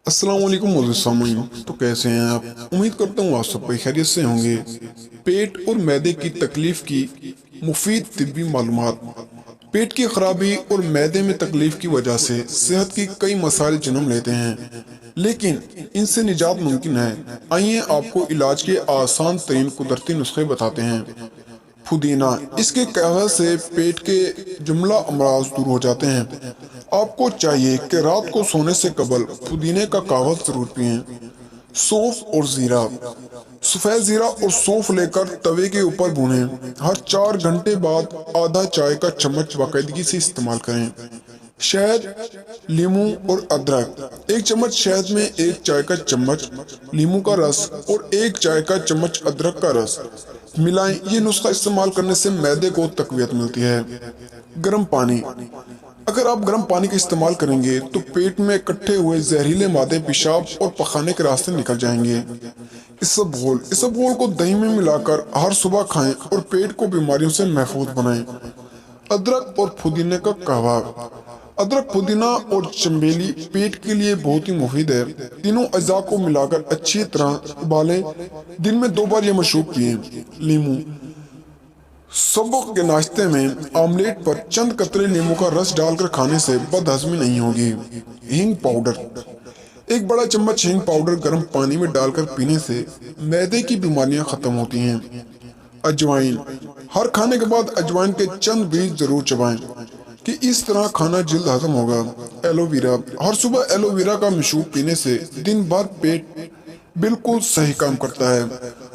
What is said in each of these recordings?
अस्सलाम वालेकुम मोअज़्ज़िज़ सामीन। तो कैसे हैं आप? उम्मीद करता हूँ आप सब खैरियत से होंगे। पेट और मैदे की तकलीफ की मुफीद तिब्बी मालूमात। पेट की खराबी और मैदे में तकलीफ की वजह से सेहत की कई मसाइल जन्म लेते हैं, लेकिन इनसे निजात मुमकिन है। आइए आपको इलाज के आसान तरीन कुदरती नुस्खे बताते हैं। पुदीना, इसके कहवे से पेट के जुमला अमराज दूर हो जाते हैं। आपको चाहिए कि रात को सोने से कबल पुदीने का कहवा जरूर पिएं। सौंफ और जीरा, सफेद जीरा और सौंफ लेकर तवे के ऊपर भूनें। हर 4 घंटे बाद आधा चाय का चम्मच बाकायदगी से इस्तेमाल करें। शहद, लीमू और अदरक, 1 चम्मच शहद में 1 चाय का चम्मच लीमू का रस और 1 चाय का चम्मच अदरक का रस मिलाएं। ये नुस्खा इस्तेमाल करने से मैदे को तकवीत मिलती है। गर्म पानी, अगर आप गर्म पानी का इस्तेमाल करेंगे तो पेट में इकट्ठे हुए जहरीले मादे पेशाब और पखाने के रास्ते निकल जाएंगे। इसबगोल को दही में मिलाकर हर सुबह खाएं और पेट को बीमारियों से महफूज बनाएं। अदरक और पुदीने का कहवा, अदरक, पुदीना और चमेली पेट के लिए बहुत ही मुफीद है। तीनों अज़ा को मिलाकर अच्छी तरह उबालें। दिन में 2 बार यह मशरूब पिए। लीमू, सुबह के नाश्ते में आमलेट पर चंद कतरे नींबू का रस डालकर खाने से बदहजमी नहीं होगी। हींग पाउडर, 1 बड़ा चम्मच हींग पाउडर गर्म पानी में डालकर पीने से मैदे की बीमारियां खत्म होती हैं। अजवाइन, हर खाने के बाद अजवाइन के चंद बीज जरूर चबाएं कि इस तरह खाना जल्द हजम होगा। एलोवेरा, हर सुबह एलोवेरा का मशरूब पीने से दिन भर पेट बिल्कुल सही काम करता है।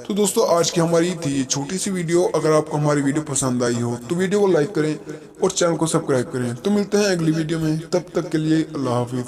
तो दोस्तों, आज की हमारी थी ये छोटी सी वीडियो। अगर आपको हमारी वीडियो पसंद आई हो तो वीडियो को लाइक करें और चैनल को सब्सक्राइब करें। तो मिलते हैं अगली वीडियो में, तब तक के लिए अल्लाह हाफिज।